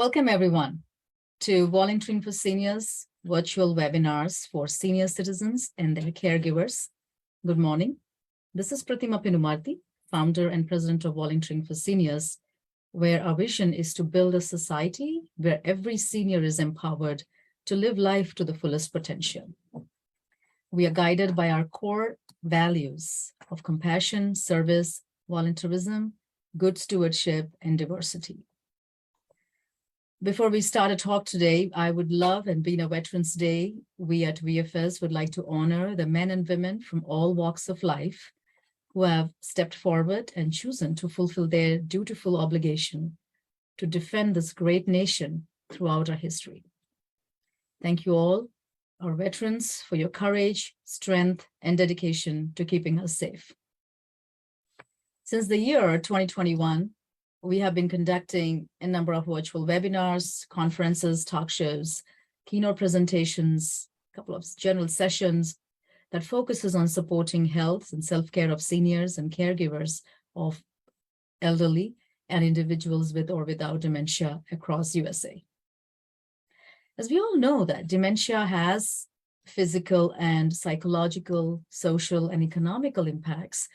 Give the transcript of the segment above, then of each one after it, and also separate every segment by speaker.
Speaker 1: Welcome, everyone, to Volunteering for Seniors virtual webinars for senior citizens and their caregivers. Good morning. This is Pratima Pinumarti, founder and president of Volunteering for Seniors, where our vision is to build a society where every senior is empowered to live life to the fullest potential. We are guided by our core values of compassion, service, volunteerism, good stewardship, and diversity. Before we start a talk today, I would love, and being a Veterans Day, we at VFS would like to honor the men and women from all walks of life who have stepped forward and chosen to fulfill their dutiful obligation to defend this great nation throughout our history. Thank you all, our veterans, for your courage, strength, and dedication to keeping us safe. Since the year 2021, we have been conducting a number of virtual webinars, conferences, talk shows, keynote presentations, a couple of general sessions that focuses on supporting health and self-care of seniors and caregivers of elderly and individuals with or without dementia across USA. As we all know that dementia has physical and psychological, social, and economical impacts,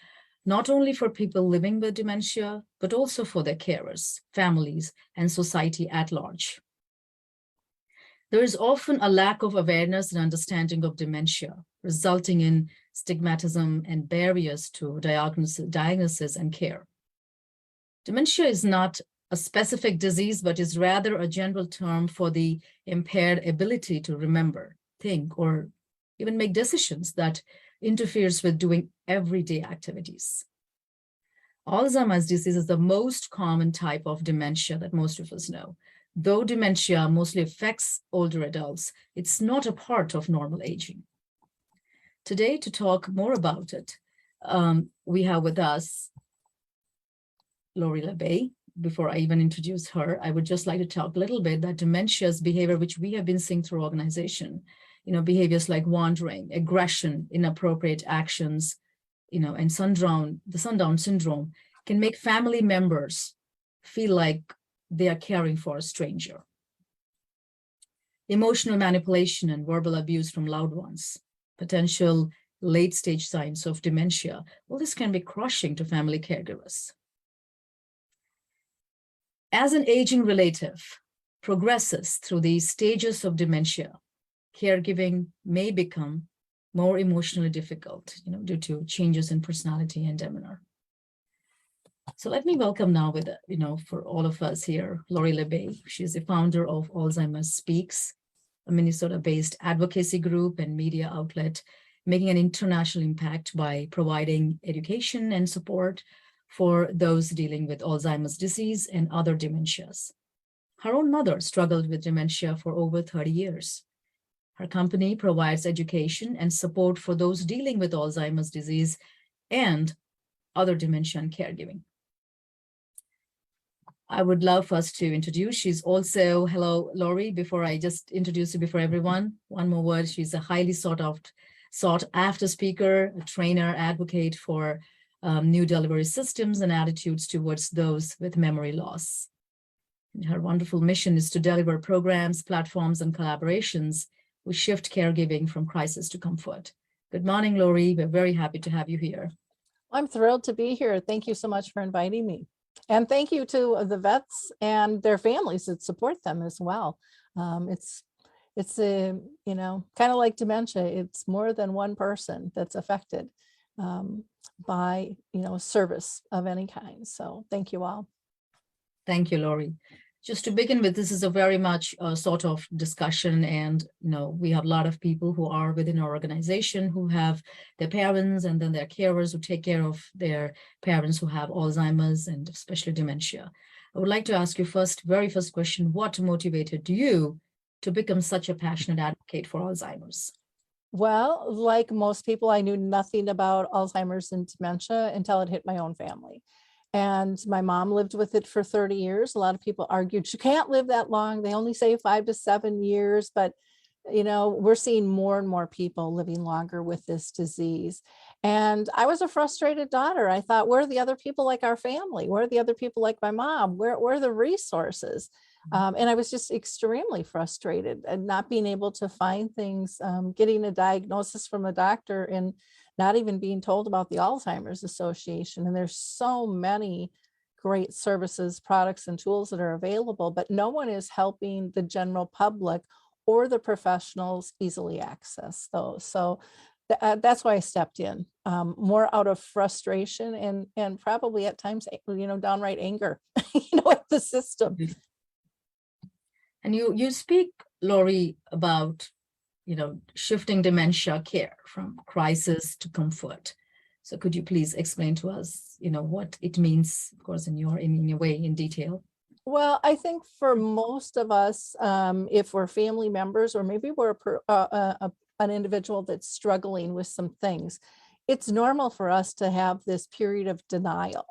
Speaker 1: not only for people living with dementia, but also for their carers, families, and society at large. There is often a lack of awareness and understanding of dementia, resulting in stigmatism and barriers to diagnosis and care. Dementia is not a specific disease, but is rather a general term for the impaired ability to remember, think, or even make decisions that interferes with doing everyday activities. Alzheimer's disease is the most common type of dementia that most of us know. Though dementia mostly affects older adults, it's not a part of normal aging. Today, to talk more about it, we have with us Lori LaBey. Before I even introduce her, I would just like to talk a little bit that dementia's behavior, which we have been seeing through organization, behaviors like wandering, aggression, inappropriate actions, and the sundown syndrome can make family members feel like they are caring for a stranger. Emotional manipulation and verbal abuse from loved ones, potential late-stage signs of dementia, well, this can be crushing to family caregivers. As an aging relative progresses through these stages of dementia, caregiving may become more emotionally difficult, due to changes in personality and demeanor. So let me welcome now for all of us here, Lori LaBey. She's the founder of Alzheimer's Speaks, a Minnesota-based advocacy group and media outlet, making an international impact by providing education and support for those dealing with Alzheimer's disease and other dementias. Her own mother struggled with dementia for over 30 years. Her company provides education and support for those dealing with Alzheimer's disease and other dementia and caregiving. I would love for us to introduce, hello, Lori, before I just introduce you before everyone, one more word, she's a highly sought after speaker, a trainer, advocate for new delivery systems and attitudes towards those with memory loss. And her wonderful mission is to deliver programs, platforms, and collaborations which shift caregiving from crisis to comfort. Good morning, Lori. We're very happy to have you here.
Speaker 2: I'm thrilled to be here. Thank you so much for inviting me. And thank you to the vets and their families that support them as well. It's kind of like dementia. It's more than one person that's affected by, service of any kind. So thank you all.
Speaker 1: Thank you, Lori. Just to begin with, this is a very much sort of discussion, and we have a lot of people who are within our organization who have their parents and then their carers who take care of their parents who have Alzheimer's and especially dementia. I would like to ask you very first question, what motivated you to become such a passionate advocate for Alzheimer's?
Speaker 2: Well, like most people, I knew nothing about Alzheimer's and dementia until it hit my own family. And my mom lived with it for 30 years. A lot of people argued she can't live that long. They only say 5 to 7 years, but we're seeing more and more people living longer with this disease. And I was a frustrated daughter. I thought, where are the other people like our family? Where are the other people like my mom? Where are the resources? And I was just extremely frustrated and not being able to find things, getting a diagnosis from a doctor and not even being told about the Alzheimer's Association. And there's so many great services, products, and tools that are available, but no one is helping the general public or the professionals easily access those. So that's why I stepped in, more out of frustration and probably at times, downright anger, at the system.
Speaker 1: And you speak, Lori, about shifting dementia care from crisis to comfort. So could you please explain to us, what it means, of course, in your way, in detail?
Speaker 2: Well, I think for most of us, if we're family members or maybe we're an individual that's struggling with some things, it's normal for us to have this period of denial.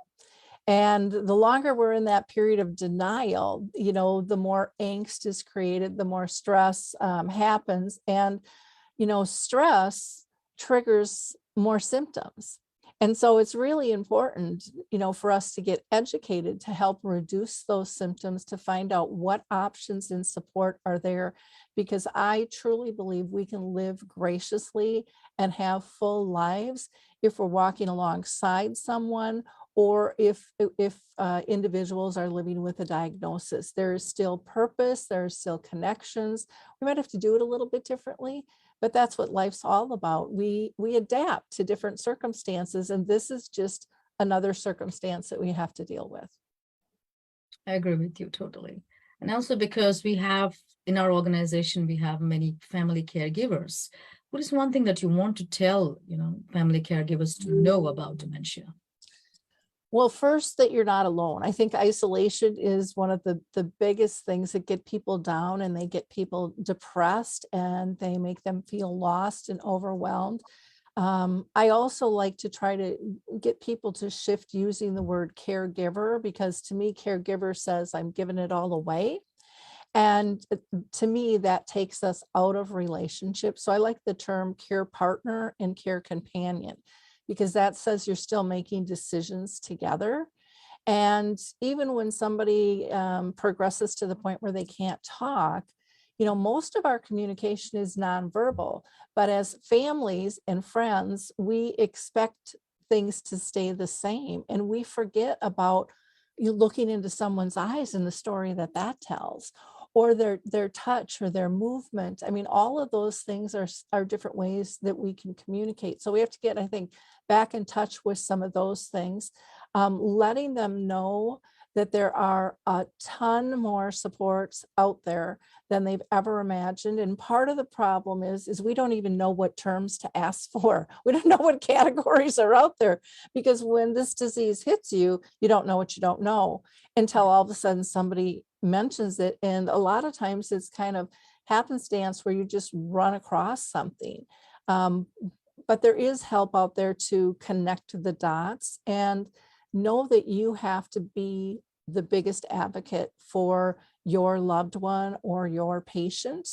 Speaker 2: And the longer we're in that period of denial, the more angst is created, the more stress happens. And, stress triggers more symptoms. And so it's really important, for us to get educated to help reduce those symptoms, to find out what options and support are there, because I truly believe we can live graciously and have full lives if we're walking alongside someone, or if individuals are living with a diagnosis. There is still purpose, there are still connections. We might have to do it a little bit differently, but that's what life's all about. We adapt to different circumstances, and this is just another circumstance that we have to deal with.
Speaker 1: I agree with you totally. And also because we have, in our organization, we have many family caregivers. What is one thing that you want to tell, family caregivers to know about dementia?
Speaker 2: Well, first, that you're not alone. I think isolation is one of the biggest things that get people down, and they get people depressed, and they make them feel lost and overwhelmed. I also like to try to get people to shift using the word caregiver, because to me, caregiver says I'm giving it all away. And to me, that takes us out of relationships. So I like the term care partner and care companion, because that says you're still making decisions together. And even when somebody progresses to the point where they can't talk, most of our communication is nonverbal. But as families and friends, we expect things to stay the same. And we forget about you looking into someone's eyes and the story that tells, or their touch or their movement. I mean, all of those things are different ways that we can communicate. So we have to get, I think, back in touch with some of those things, letting them know that there are a ton more supports out there than they've ever imagined. And part of the problem is we don't even know what terms to ask for. We don't know what categories are out there, because when this disease hits you, you don't know what you don't know until all of a sudden somebody mentions it. And a lot of times it's kind of happenstance where you just run across something. But there is help out there to connect the dots, and know that you have to be the biggest advocate for your loved one or your patient.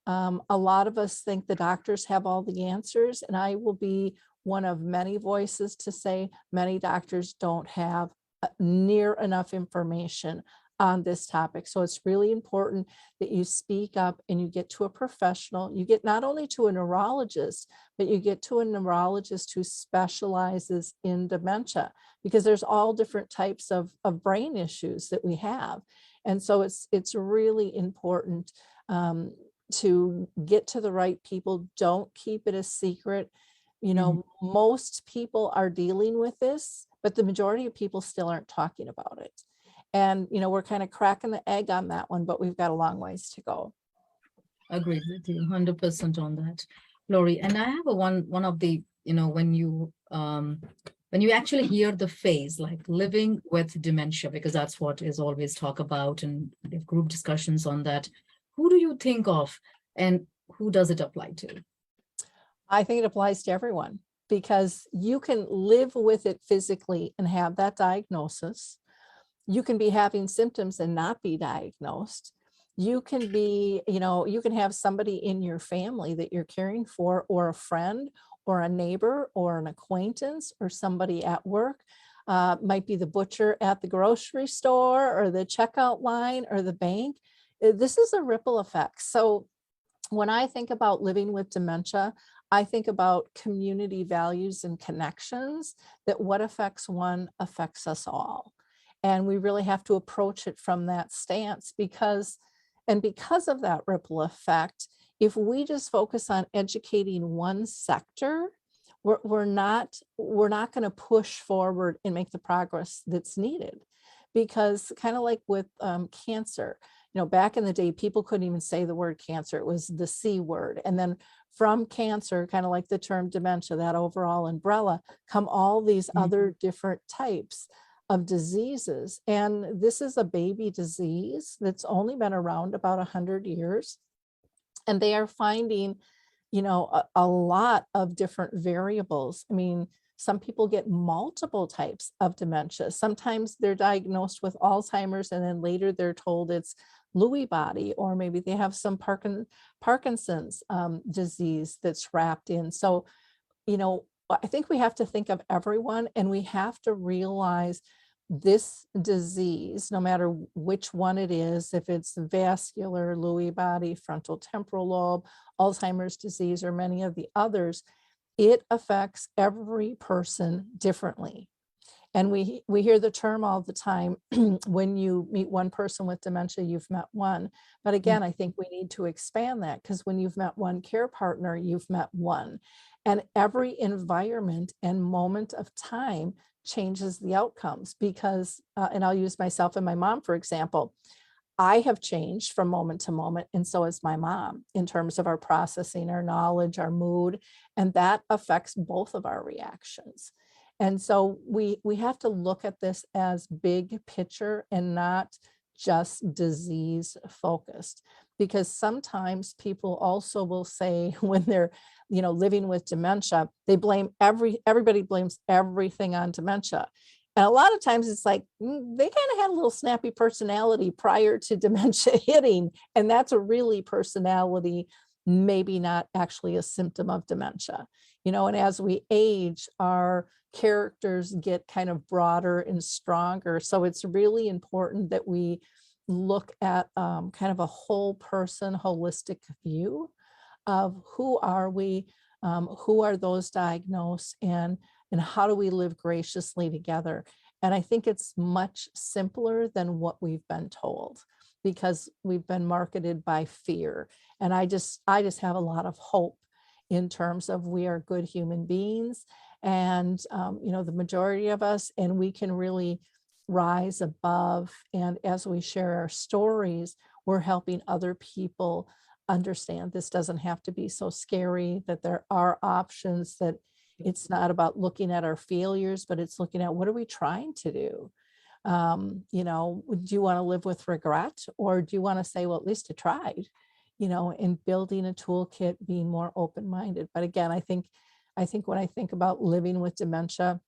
Speaker 2: A lot of us think the doctors have all the answers, and I will be one of many voices to say many doctors don't have near enough information on this topic. So it's really important that you speak up and you get to a professional. You get not only to a neurologist, but you get to a neurologist who specializes in dementia, because there's all different types of brain issues that we have. And so it's really important to get to the right people. Don't keep it a secret. Most people are dealing with this, but the majority of people still aren't talking about it. And, we're kind of cracking the egg on that one, but we've got a long ways to go.
Speaker 1: Agreed with you 100% on that, Lori. And I have one of the, when you actually hear the phrase like living with dementia, because that's what is always talked about, and we have group discussions on that. Who do you think of, and who does it apply to?
Speaker 2: I think it applies to everyone, because you can live with it physically and have that diagnosis. You can be having symptoms and not be diagnosed. You can be, you can have somebody in your family that you're caring for, or a friend, or a neighbor, or an acquaintance, or somebody at work. might be the butcher at the grocery store or the checkout line or the bank. This is a ripple effect. So when I think about living with dementia, I think about community values and connections, that what affects one affects us all. And we really have to approach it from that stance because of that ripple effect, if we just focus on educating one sector, we're not going to push forward and make the progress that's needed. Because kind of like with cancer, back in the day, people couldn't even say the word cancer. It was the C word. And then from cancer, kind of like the term dementia, that overall umbrella, come all these other different types of diseases. And this is a baby disease that's only been around about 100 years. And they are finding, a lot of different variables. I mean, some people get multiple types of dementia. Sometimes they're diagnosed with Alzheimer's and then later they're told it's Lewy body, or maybe they have some Parkinson's disease that's wrapped in. So, I think we have to think of everyone, and we have to realize this disease, no matter which one it is, if it's vascular, Lewy body, frontal temporal lobe, Alzheimer's disease, or many of the others, it affects every person differently. And we hear the term all the time, when you meet one person with dementia, you've met one. But again, I think we need to expand that, because when you've met one care partner, you've met one. And every environment and moment of time changes the outcomes, because, and I'll use myself and my mom, for example, I have changed from moment to moment, and so has my mom, in terms of our processing, our knowledge, our mood, and that affects both of our reactions. And so we have to look at this as big picture and not just disease focused, because sometimes people also will say, when they're, living with dementia, they blame everybody blames everything on dementia. And a lot of times it's like, they kind of had a little snappy personality prior to dementia hitting. And that's a really personality, maybe not actually a symptom of dementia. And as we age, our characters get kind of broader and stronger. So it's really important that we look at kind of a whole person, holistic view of who are we, who are those diagnosed, and how do we live graciously together. And I think it's much simpler than what we've been told, because we've been marketed by fear. And I just have a lot of hope in terms of we are good human beings, and the majority of us, and we can really rise above. And as we share our stories, we're helping other people understand this doesn't have to be so scary, that there are options, that it's not about looking at our failures, but it's looking at what are we trying to do? Do you want to live with regret, or do you want to say, well, at least I tried, and building a toolkit, being more open-minded. But again, I think when I think about living with dementia,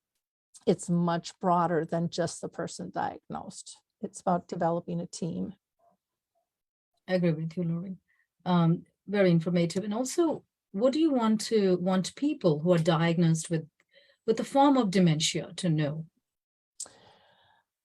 Speaker 2: it's much broader than just the person diagnosed. It's about developing a team.
Speaker 1: I agree with you, Lori. Very informative. And also, what do you want people who are diagnosed with a form of dementia to know?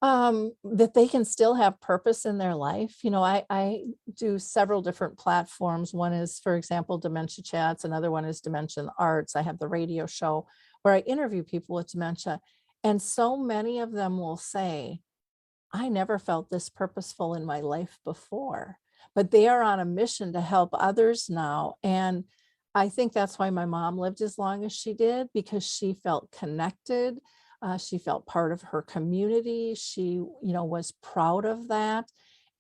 Speaker 2: That they can still have purpose in their life. I do several different platforms. One is, for example, Dementia Chats. Another one is Dementia in the Arts. I have the radio show where I interview people with dementia. And so many of them will say, I never felt this purposeful in my life before, but they are on a mission to help others now. And I think that's why my mom lived as long as she did, because she felt connected. She felt part of her community. She, was proud of that.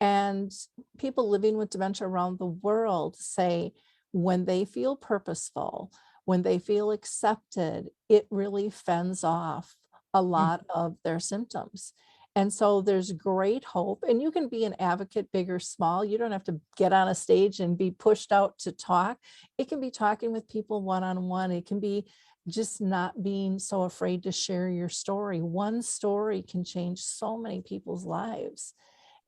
Speaker 2: And people living with dementia around the world say, when they feel purposeful, when they feel accepted, it really fends off a lot of their symptoms. And so there's great hope, and you can be an advocate, big or small. You don't have to get on a stage and be pushed out to talk. It can be talking with people one-on-one. It can be just not being so afraid to share your story. One story can change so many people's lives.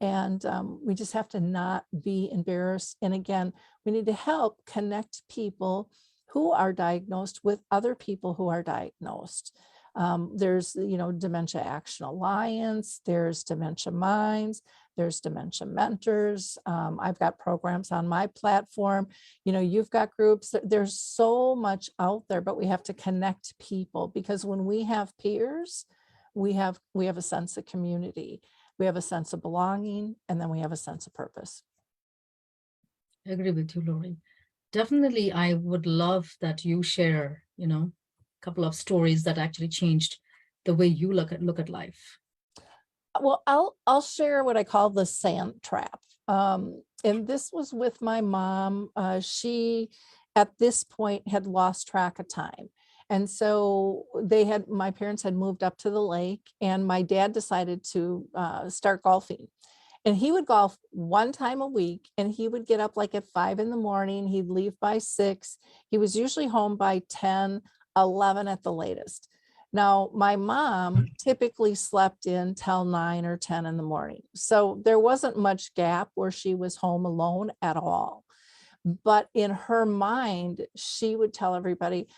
Speaker 2: And we just have to not be embarrassed. And again, we need to help connect people who are diagnosed with other people who are diagnosed. There's, Dementia Action Alliance, there's Dementia Minds, there's Dementia Mentors. I've got programs on my platform. You've got groups. There's so much out there, but we have to connect people, because when we have peers, we have a sense of community, we have a sense of belonging, and then we have a sense of purpose.
Speaker 1: I agree with you, Lori. Definitely, I would love that you share, a couple of stories that actually changed the way you look at life.
Speaker 2: Well, I'll share what I call the sand trap. And this was with my mom. She, at this point, had lost track of time. And so my parents had moved up to the lake, and my dad decided to start golfing. And he would golf one time a week, and he would get up like at 5 a.m. He'd leave by 6. He was usually home by 10, 11 at the latest. Now, my mom typically slept in till 9 or 10 in the morning. So there wasn't much gap where she was home alone at all. But in her mind, she would tell everybody,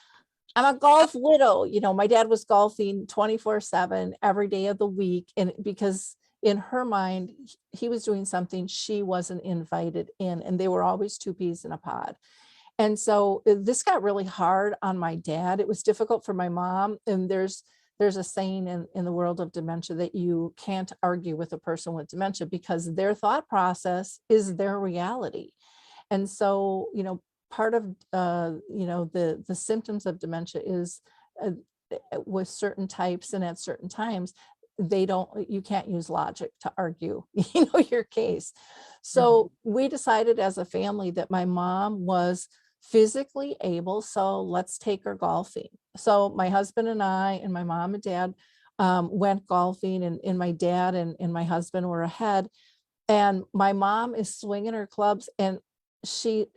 Speaker 2: I'm a golf widow. My dad was golfing 24/7 every day of the week. And because in her mind, he was doing something she wasn't invited in, and they were always 2 peas in a pod. And so this got really hard on my dad. It was difficult for my mom. And there's a saying in the world of dementia that you can't argue with a person with dementia, because their thought process is their reality. And so, part of, the symptoms of dementia is with certain types and at certain times, you can't use logic to argue, your case. So we decided as a family that my mom was physically able, so let's take her golfing. So my husband and I and my mom and dad went golfing, and my dad and my husband were ahead. And my mom is swinging her clubs, and she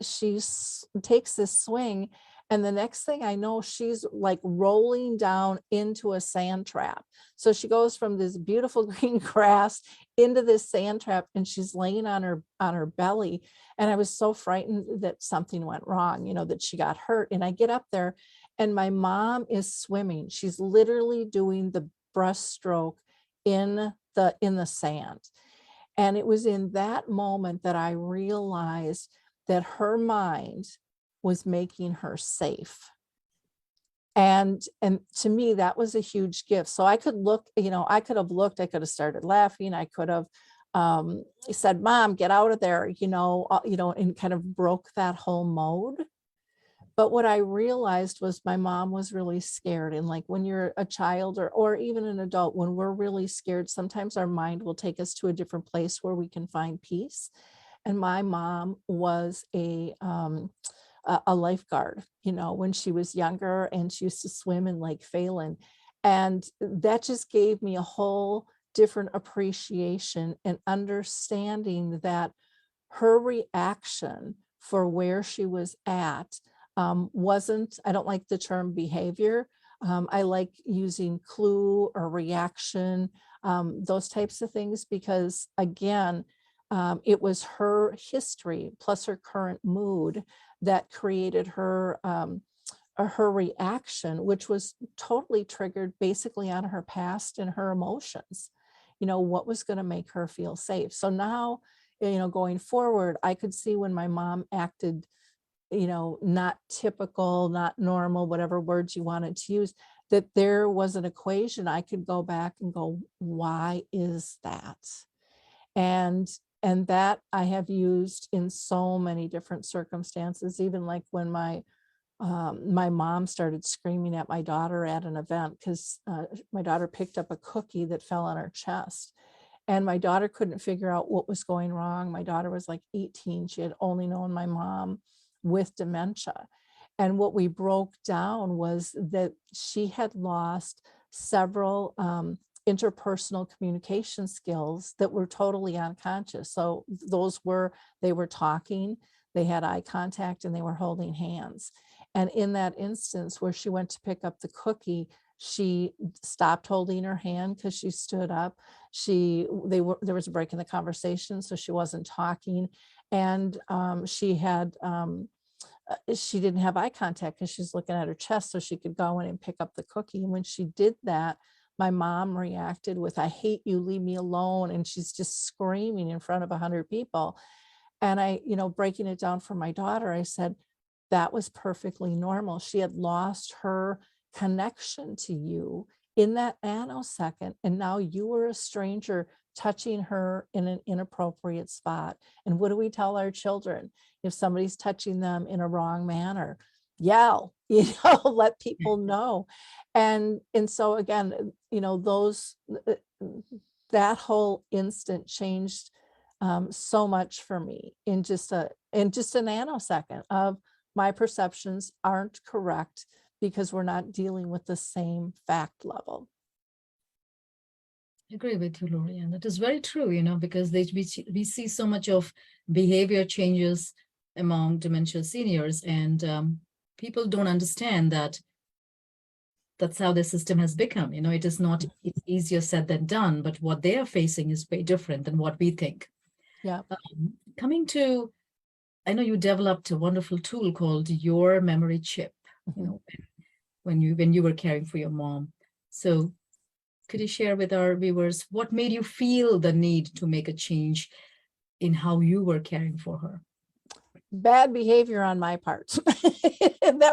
Speaker 2: takes this swing, and the next thing I know, she's like rolling down into a sand trap. So she goes from this beautiful green grass into this sand trap, and she's laying on her belly. And I was so frightened that something went wrong, that she got hurt. And I get up there, and my mom is swimming. She's literally doing the breaststroke in the sand. And it was in that moment that I realized that her mind was making her safe. And to me, that was a huge gift. So I could look, I could have started laughing. I could have said, Mom, get out of there, and kind of broke that whole mode. But what I realized was my mom was really scared. And like when you're a child or even an adult, when we're really scared, sometimes our mind will take us to a different place where we can find peace. And my mom was a lifeguard, when she was younger, and she used to swim in Lake Phelan. And that just gave me a whole different appreciation and understanding that her reaction for where she was at wasn't, I don't like the term behavior. I like using clue or reaction, those types of things, because again, it was her history plus her current mood that created her reaction, which was totally triggered basically on her past and her emotions. What was going to make her feel safe. So now, going forward, I could see when my mom acted, not typical, not normal, whatever words you wanted to use, that there was an equation I could go back and go, why is that? And that I have used in so many different circumstances, even like when my mom started screaming at my daughter at an event because my daughter picked up a cookie that fell on her chest. And my daughter couldn't figure out what was going wrong. My daughter was like 18. She had only known my mom with dementia. And what we broke down was that she had lost several interpersonal communication skills that were totally unconscious. So they were talking, they had eye contact, and they were holding hands. And in that instance where she went to pick up the cookie, she stopped holding her hand because she stood up. There was a break in the conversation, so she wasn't talking. And she had she didn't have eye contact because she's looking at her chest so she could go in and pick up the cookie. And when she did that, my mom reacted with, "I hate you, leave me alone." And she's just screaming in front of 100 people. And I, breaking it down for my daughter, I said, that was perfectly normal. She had lost her connection to you in that nanosecond. And now you were a stranger touching her in an inappropriate spot. And what do we tell our children? If somebody's touching them in a wrong manner, yell, let people know. And so again, those, that whole instant changed so much for me in just a nanosecond of, my perceptions aren't correct because we're not dealing with the same fact level.
Speaker 1: I agree with you, Lori, and that is very true, because we see so much of behavior changes among dementia seniors, and people don't understand that that's how the system has become. It is not, it's easier said than done, but what they are facing is way different than what we think.
Speaker 2: Yeah.
Speaker 1: Coming to, I know you developed a wonderful tool called Your Memory Chip, when you were caring for your mom. So could you share with our viewers what made you feel the need to make a change in how you were caring for her?
Speaker 2: Bad behavior on my part. And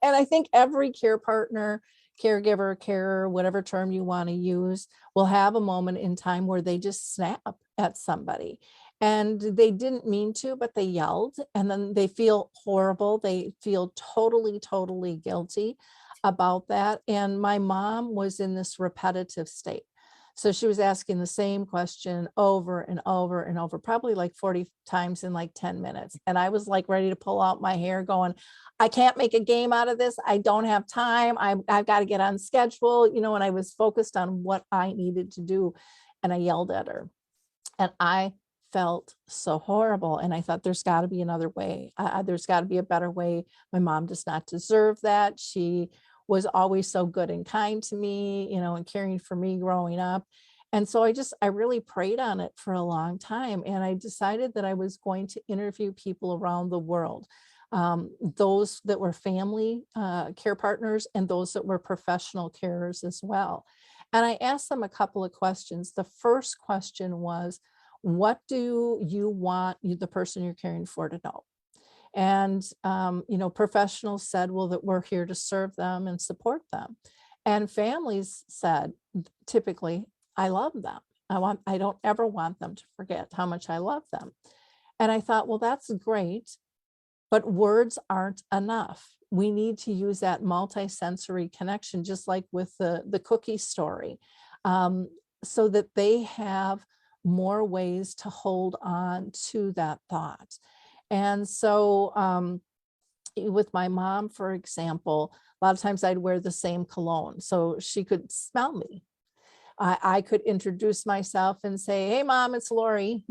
Speaker 2: I think every care partner, caregiver, carer, whatever term you want to use, will have a moment in time where they just snap at somebody. And they didn't mean to, but they yelled, and then they feel horrible. They feel totally, totally guilty about that. And my mom was in this repetitive state. So she was asking the same question over and over and over, probably like 40 times in like 10 minutes. And I was like ready to pull out my hair going, I can't make a game out of this. I don't have time. I've got to get on schedule, and I was focused on what I needed to do. And I yelled at her, and I felt so horrible. And I thought, there's got to be another way. There's got to be a better way. My mom does not deserve that. She was always so good and kind to me, and caring for me growing up. And so I really prayed on it for a long time. And I decided that I was going to interview people around the world, those that were family care partners and those that were professional carers as well. And I asked them a couple of questions. The first question was, what do you want the person you're caring for to know? And, professionals said, well, that we're here to serve them and support them. And families said, typically, I love them. I don't ever want them to forget how much I love them. And I thought, well, that's great, but words aren't enough. We need to use that multisensory connection, just like with the cookie story, so that they have more ways to hold on to that thought. And so with my mom, for example, a lot of times I'd wear the same cologne so she could smell me. I could introduce myself and say, hey, Mom, it's Lori,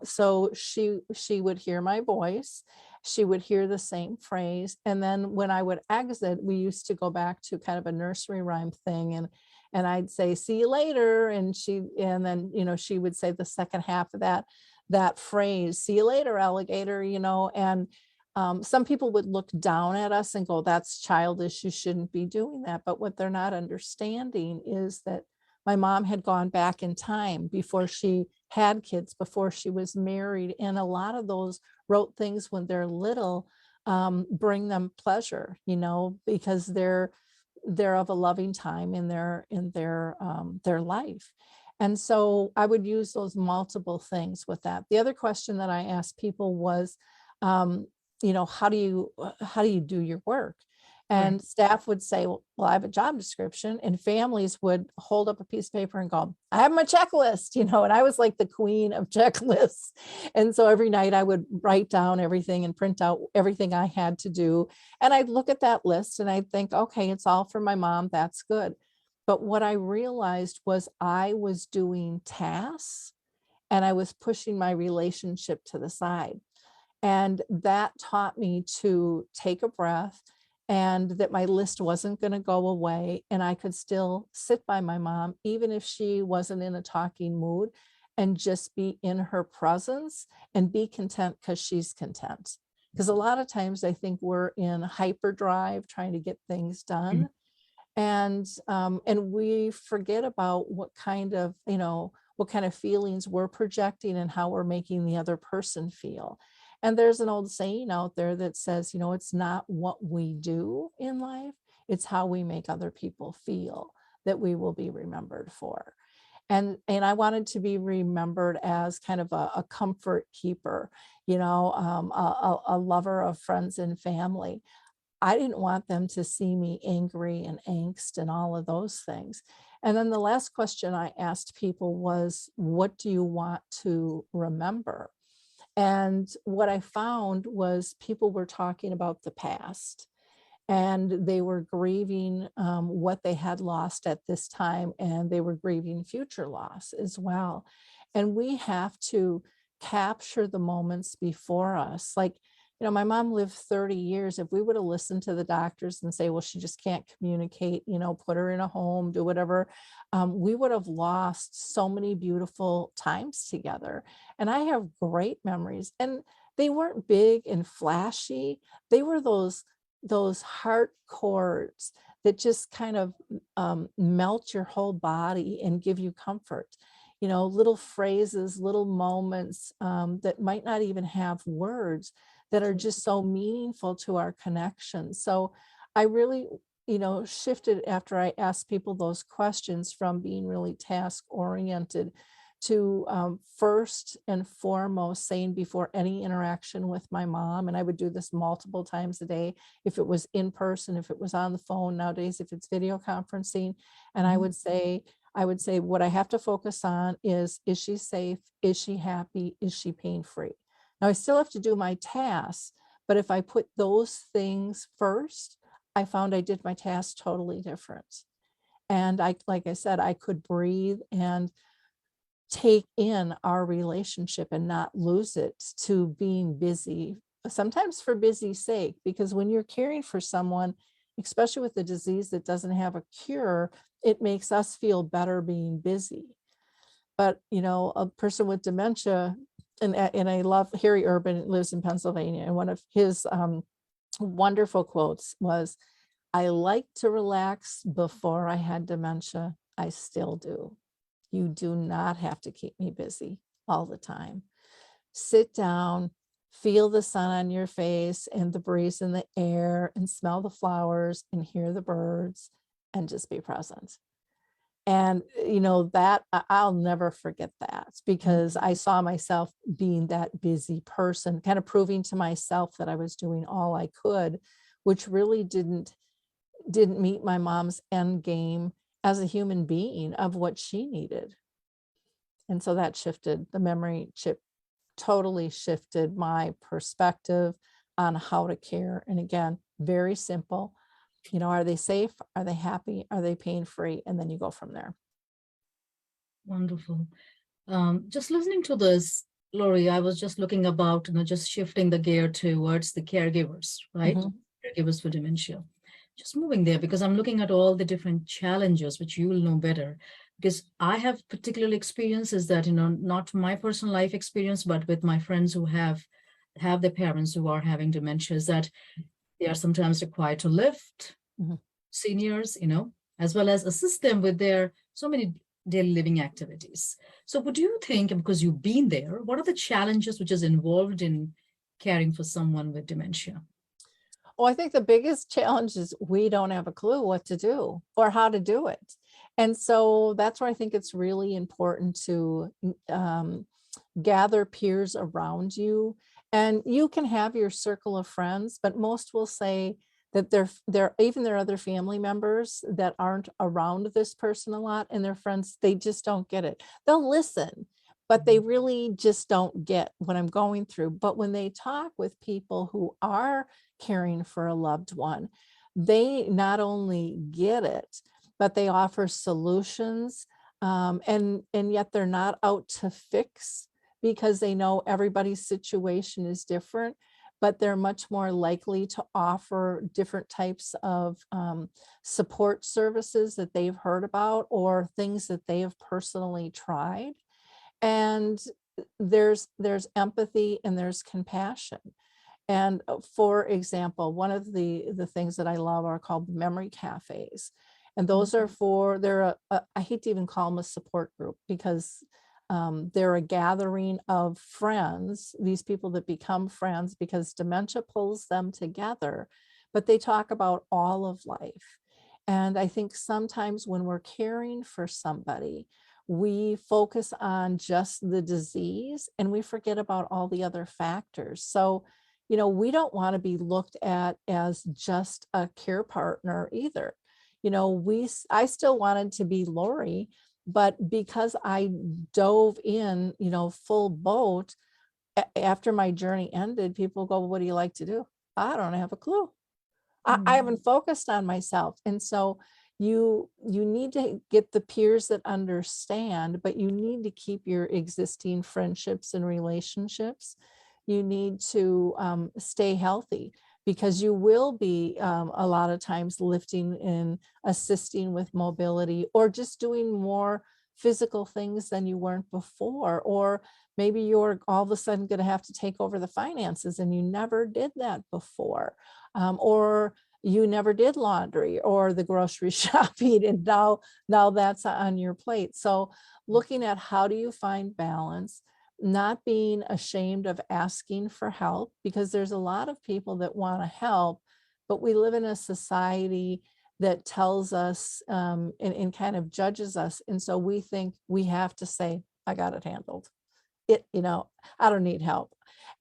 Speaker 2: so she would hear my voice. She would hear the same phrase. And then when I would exit, we used to go back to kind of a nursery rhyme thing. And I'd say, see you later. And then, she would say the second half of that phrase, see you later, alligator, and some people would look down at us and go, that's childish. You shouldn't be doing that. But what they're not understanding is that my mom had gone back in time before she had kids, before she was married. And a lot of those rote things when they're little bring them pleasure, because they're of a loving time in their life. And so I would use those multiple things with that. The other question that I asked people was, how do you do your work? And staff would say, well, I have a job description, and families would hold up a piece of paper and go, I have my checklist, and I was like the queen of checklists. And so every night I would write down everything and print out everything I had to do. And I'd look at that list and I'd think, okay, it's all for my mom. That's good. But what I realized was I was doing tasks and I was pushing my relationship to the side. And that taught me to take a breath, and that my list wasn't going to go away, and I could still sit by my mom, even if she wasn't in a talking mood, and just be in her presence and be content because she's content. Because a lot of times I think we're in hyperdrive trying to get things
Speaker 1: Mm.
Speaker 2: done. And we forget about what kind of, what kind of feelings we're projecting and how we're making the other person feel. And there's an old saying out there that says, it's not what we do in life, it's how we make other people feel that we will be remembered for. And I wanted to be remembered as kind of a comfort keeper, a lover of friends and family. I didn't want them to see me angry and angst and all of those things. And then the last question I asked people was, what do you want to remember? And what I found was people were talking about the past, and they were grieving what they had lost at this time, and they were grieving future loss as well. And we have to capture the moments before us. Like, my mom lived 30 years. If we would have listened to the doctors and say, well, she just can't communicate, put her in a home, do whatever, we would have lost so many beautiful times together. And I have great memories. And they weren't big and flashy. They were those heart chords that just kind of melt your whole body and give you comfort. Little phrases, little moments that might not even have words, that are just so meaningful to our connection. So I really, shifted after I asked people those questions from being really task oriented to first and foremost saying before any interaction with my mom, and I would do this multiple times a day, if it was in person, if it was on the phone, nowadays if it's video conferencing, and I would say, what I have to focus on is she safe? Is she happy? Is she pain-free? Now I still have to do my tasks, but if I put those things first, I found I did my tasks totally different. And like I said, I could breathe and take in our relationship and not lose it to being busy, sometimes for busy's sake, because when you're caring for someone, especially with a disease that doesn't have a cure, it makes us feel better being busy. But, a person with dementia, and I love Harry Urban, lives in Pennsylvania, and one of his wonderful quotes was, I like to relax before I had dementia. I still do. You do not have to keep me busy all the time. Sit down, feel the sun on your face and the breeze in the air, and smell the flowers and hear the birds, and just be present. And that I'll never forget that, because I saw myself being that busy person, kind of proving to myself that I was doing all I could, which really didn't meet my mom's end game as a human being of what she needed. And so that shifted the memory chip, totally shifted my perspective on how to care. And again, very simple. Are they safe? Are they happy? Are they pain-free? And then you go from there.
Speaker 1: Wonderful. Just listening to this, Lori, I was just looking about, just shifting the gear towards the caregivers, right?
Speaker 2: Mhm.
Speaker 1: Caregivers for dementia. Just moving there because I'm looking at all the different challenges, which you will know better. Because I have particular experiences that, not my personal life experience, but with my friends who have their parents who are having dementia, is that they are sometimes required to lift
Speaker 2: Mhm.
Speaker 1: seniors, as well as assist them with their so many daily living activities. So what do you think, because you've been there, what are the challenges which is involved in caring for someone with dementia?
Speaker 2: Well, I think the biggest challenge is we don't have a clue what to do or how to do it. And so that's where I think it's really important to gather peers around you. And you can have your circle of friends, but most will say that they're even their other family members that aren't around this person a lot, and their friends, they just don't get it. They'll listen, but they really just don't get what I'm going through. But when they talk with people who are caring for a loved one, they not only get it, but they offer solutions. And yet they're not out to fix, because they know everybody's situation is different, but they're much more likely to offer different types of support services that they've heard about or things that they have personally tried. And there's empathy and there's compassion. And for example, one of the things that I love are called memory cafes. And those are I hate to even call them a support group, because they're a gathering of friends, these people that become friends because dementia pulls them together, but they talk about all of life. And I think sometimes when we're caring for somebody, we focus on just the disease and we forget about all the other factors. So, we don't want to be looked at as just a care partner either. I still wanted to be Lori, but because I dove in, full boat, after my journey ended, people go, "What do you like to do?" I don't have a clue. I haven't focused on myself. And so you need to get the peers that understand, but you need to keep your existing friendships and relationships. You need to stay healthy, because you will be a lot of times lifting and assisting with mobility, or just doing more physical things than you weren't before. Or maybe you're all of a sudden going to have to take over the finances and you never did that before. Or you never did laundry or the grocery shopping, and now that's on your plate. So looking at how do you find balance, not being ashamed of asking for help, because there's a lot of people that want to help, but we live in a society that tells us and kind of judges us. And so we think we have to say, "I got it handled. I don't need help."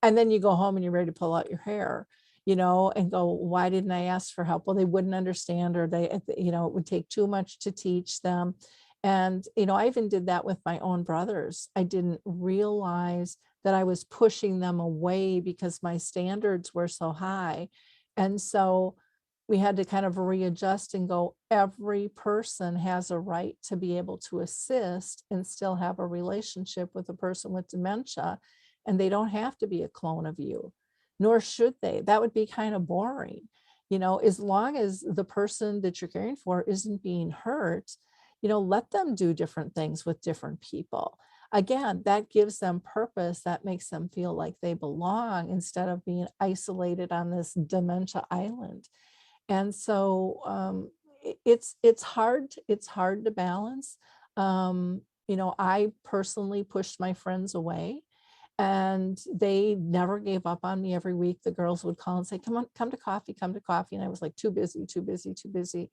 Speaker 2: And then you go home and you're ready to pull out your hair, and go, "Why didn't I ask for help?" Well, they wouldn't understand, or it would take too much to teach them. And, I even did that with my own brothers. I didn't realize that I was pushing them away because my standards were so high. And so we had to kind of readjust and go, every person has a right to be able to assist and still have a relationship with a person with dementia. And they don't have to be a clone of you, nor should they. That would be kind of boring. As long as the person that you're caring for isn't being hurt, let them do different things with different people. Again, that gives them purpose. That makes them feel like they belong, instead of being isolated on this dementia island. And so it's hard. It's hard to balance. I personally pushed my friends away, and they never gave up on me. Every week, the girls would call and say, "Come on, come to coffee, come to coffee." And I was like, "Too busy, too busy, too busy."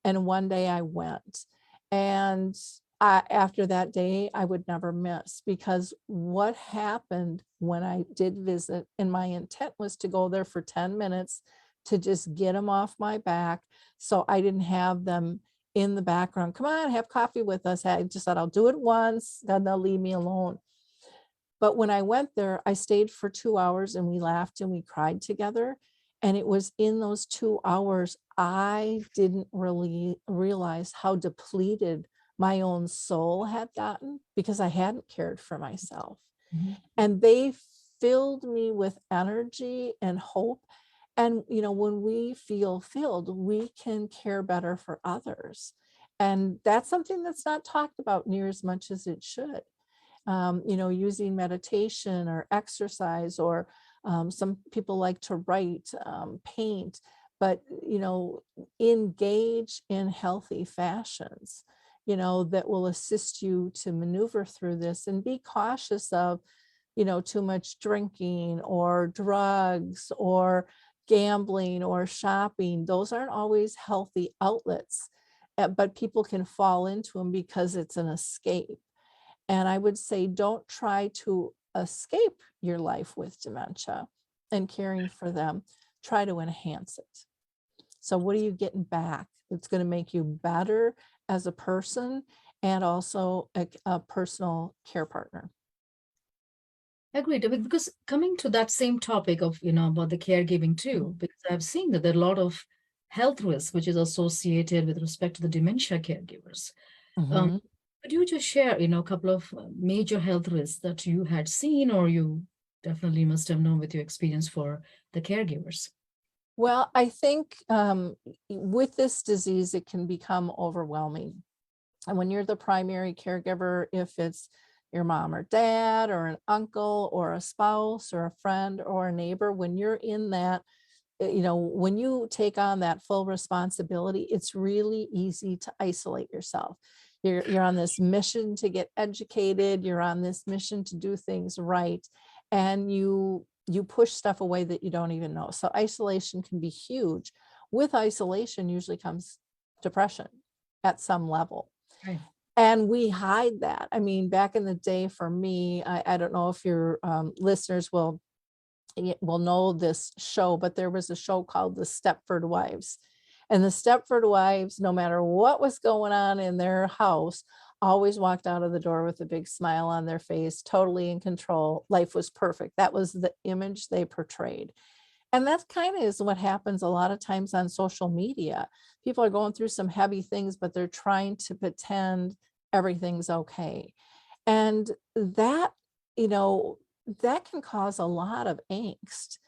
Speaker 2: And one day I went, and after that day, I would never miss, because what happened when I did visit, and my intent was to go there for 10 minutes to just get them off my back, so I didn't have them in the background. "Come on, have coffee with us." I just said, "I'll do it once, then they'll leave me alone." But when I went there, I stayed for 2 hours and we laughed and we cried together. And it was in those 2 hours, I didn't really realize how depleted my own soul had gotten, because I hadn't cared for myself. And they filled me with energy and hope. And, when we feel filled, we can care better for others. And that's something that's not talked about near as much as it should. Using meditation or exercise, or some people like to write, paint, but, engage in healthy fashions, that will assist you to maneuver through this, and be cautious of, too much drinking or drugs or gambling or shopping. Those aren't always healthy outlets, but people can fall into them because it's an escape. And I would say, don't try to escape your life with dementia and caring for them. Try to enhance it. So what are you getting back that's going to make you better as a person, and also a personal care partner?
Speaker 1: Agreed. Because coming to that same topic of, about the caregiving too, because I've seen that there are a lot of health risks which is associated with respect to the dementia caregivers. Um,
Speaker 2: Mhm.
Speaker 1: could you just share, a couple of major health risks that you had seen, or you definitely must have known with your experience for the caregivers?
Speaker 2: Well, I think with this disease, it can become overwhelming. And when you're the primary caregiver, if it's your mom or dad or an uncle or a spouse or a friend or a neighbor, when you're in that, when you take on that full responsibility, it's really easy to isolate yourself. You're on this mission to get educated, you're on this mission to do things right, and you push stuff away that you don't even know. So isolation can be huge. With isolation usually comes depression at some level.
Speaker 1: Right.
Speaker 2: And we hide that. I mean, back in the day for me, I don't know if your listeners will know this show, but there was a show called The Stepford Wives. And the Stepford Wives, no matter what was going on in their house, always walked out of the door with a big smile on their face, totally in control. Life was perfect. That was the image they portrayed. And that kind of is what happens a lot of times on social media. People are going through some heavy things, but they're trying to pretend everything's okay. And that, that can cause a lot of angst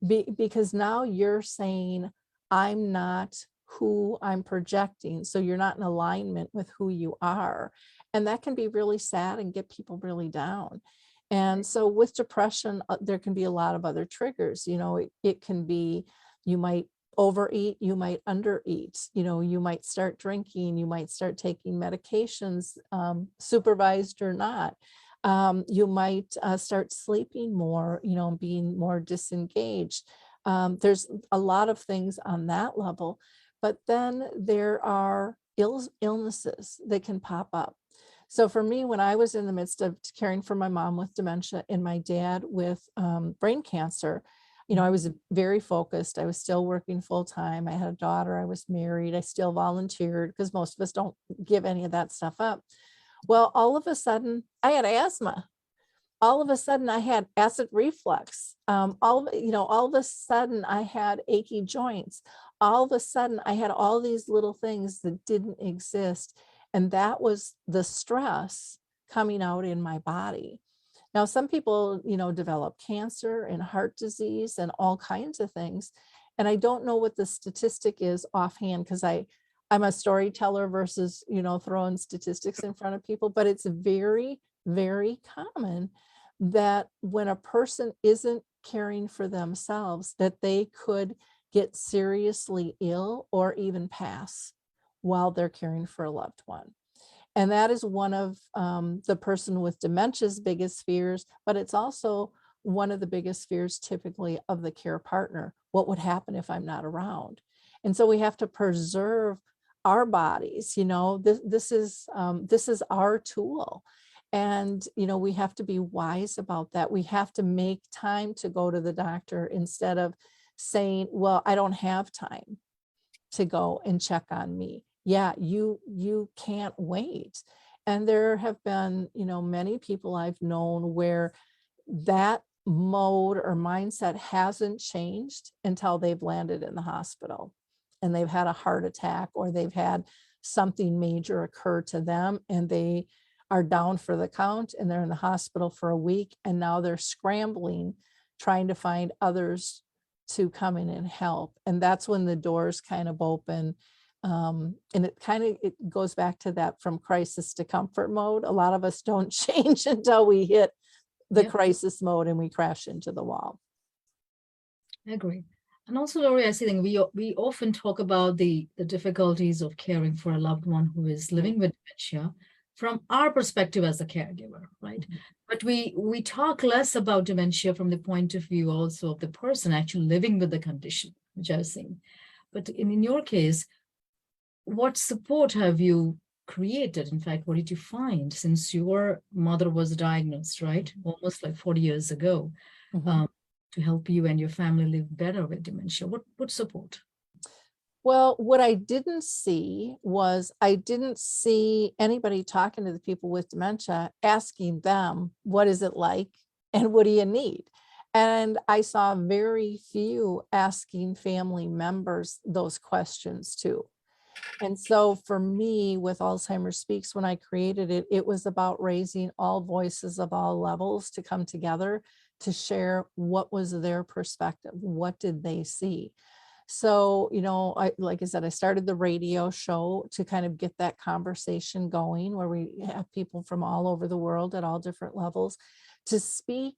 Speaker 2: because now you're saying, I'm not who I'm projecting. So you're not in alignment with who you are. And that can be really sad and get people really down. And so with depression, there can be a lot of other triggers. It can be, you might overeat, you might undereat, you might start drinking, you might start taking medications, supervised or not. You might start sleeping more, being more disengaged. There's a lot of things on that level, but then there are illnesses that can pop up. So for me, when I was in the midst of caring for my mom with dementia and my dad with brain cancer, I was very focused. I was still working full time. I had a daughter. I was married. I still volunteered because most of us don't give any of that stuff up. Well, all of a sudden, I had asthma. All of a sudden, I had acid reflux. All of a sudden, I had achy joints. All of a sudden, I had all these little things that didn't exist. And that was the stress coming out in my body. Now, some people, develop cancer and heart disease and all kinds of things. And I don't know what the statistic is offhand because I'm a storyteller versus, throwing statistics in front of people, but it's very, very common that when a person isn't caring for themselves, that they could get seriously ill or even pass while they're caring for a loved one. And that is one of the person with dementia's biggest fears, but it's also one of the biggest fears typically of the care partner. What would happen if I'm not around? And so we have to preserve our bodies. This is our tool. And, we have to be wise about that. We have to make time to go to the doctor instead of saying, well, I don't have time to go and check on me. Yeah, you can't wait. And there have been, many people I've known where that mode or mindset hasn't changed until they've landed in the hospital and they've had a heart attack or they've had something major occur to them and they are down for the count and they're in the hospital for a week and now they're scrambling, trying to find others to come in and help. And that's when the doors kind of open. And it goes back to that from crisis to comfort mode. A lot of us don't change until we hit the crisis mode and we crash into the wall.
Speaker 1: I agree. And also, Lori, I think we often talk about the difficulties of caring for a loved one who is living with dementia from our perspective as a caregiver, right? Mm-hmm. But we talk less about dementia from the point of view also of the person actually living with the condition, which I've seen. But in your case, what support have you created? In fact, what did you find since your mother was diagnosed, right? Almost like 40 years ago, to help you and your family live better with dementia? What support?
Speaker 2: Well, what I didn't see was I didn't see anybody talking to the people with dementia, asking them, what is it like and what do you need? And I saw very few asking family members those questions too. And so for me, with Alzheimer's Speaks, when I created it, it was about raising all voices of all levels to come together to share what was their perspective, what did they see. So, like I said, I started the radio show to kind of get that conversation going where we have people from all over the world at all different levels to speak.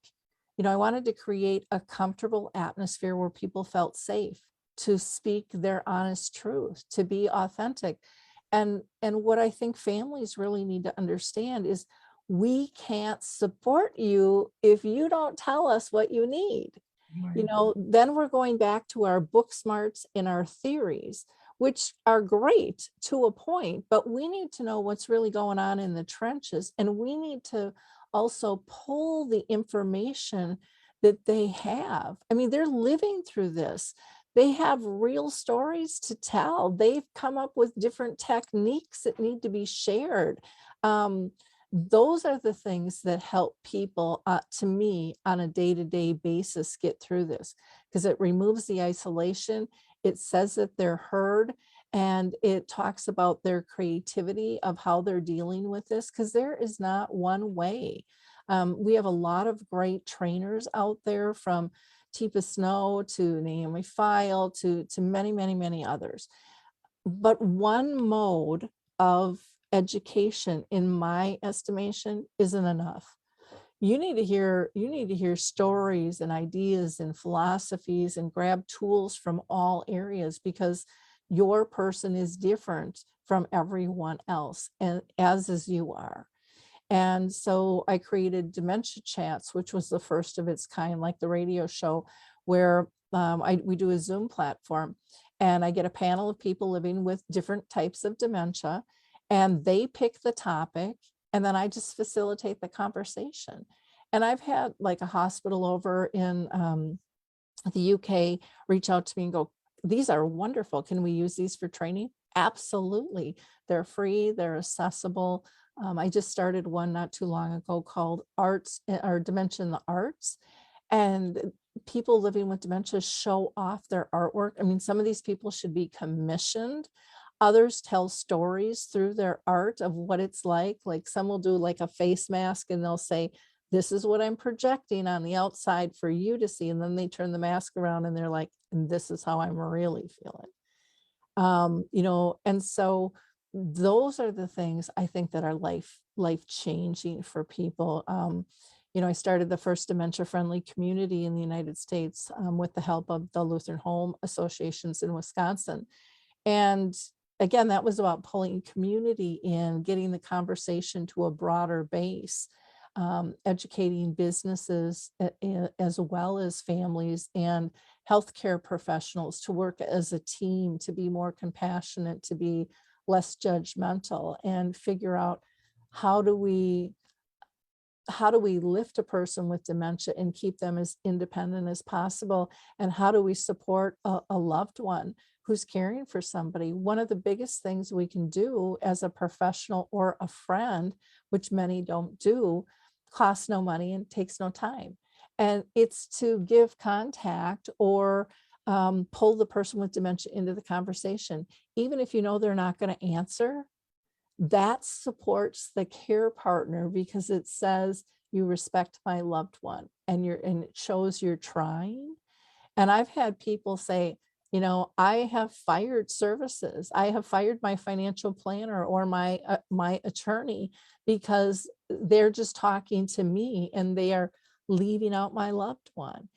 Speaker 2: I wanted to create a comfortable atmosphere where people felt safe to speak their honest truth, to be authentic. And what I think families really need to understand is we can't support you if you don't tell us what you need.
Speaker 1: Right.
Speaker 2: Then we're going back to our book smarts and our theories, which are great to a point, but we need to know what's really going on in the trenches. And we need to also pull the information that they have. I mean, they're living through this. They have real stories to tell. They've come up with different techniques that need to be shared. Those are the things that help people, to me, on a day-to-day basis get through this, because it removes the isolation. It says that they're heard, and it talks about their creativity of how they're dealing with this, because there is not one way. We have a lot of great trainers out there, from Teepa Snow to Naomi File to many, many, many others. But one mode of education, in my estimation, isn't enough. You need to hear stories and ideas and philosophies and grab tools from all areas, because your person is different from everyone else, and as is you are. And so I created Dementia Chats, which was the first of its kind, like the radio show, where we do a Zoom platform, and I get a panel of people living with different types of dementia, and they pick the topic, and then I just facilitate the conversation. And I've had like a hospital over in the UK reach out to me and go, "These are wonderful. Can we use these for training?" Absolutely. They're free, they're accessible. I just started one not too long ago called Arts or Dementia in the Arts. And people living with dementia show off their artwork. I mean, some of these people should be commissioned. Others tell stories through their art of what it's like. Like some will do like a face mask and they'll say, "This is what I'm projecting on the outside for you to see." And then they turn the mask around and they're like, "And this is how I'm really feeling." And so those are the things I think that are life changing for people. I started the first dementia friendly community in the United States, with the help of the Lutheran Home Associations in Wisconsin. And again, that was about pulling community in, getting the conversation to a broader base, educating businesses as well as families and healthcare professionals to work as a team, to be more compassionate, to be less judgmental, and figure out how do we lift a person with dementia and keep them as independent as possible, and how do we support a loved one who's caring for somebody. One of the biggest things we can do as a professional or a friend, which many don't do, costs no money and takes no time, and it's to give contact or pull the person with dementia into the conversation. Even if you know they're not going to answer, that supports the care partner, because it says you respect my loved one, and it shows you're trying. And I've had people say, I have fired services. I have fired my financial planner or my attorney, because they're just talking to me and they are leaving out my loved one.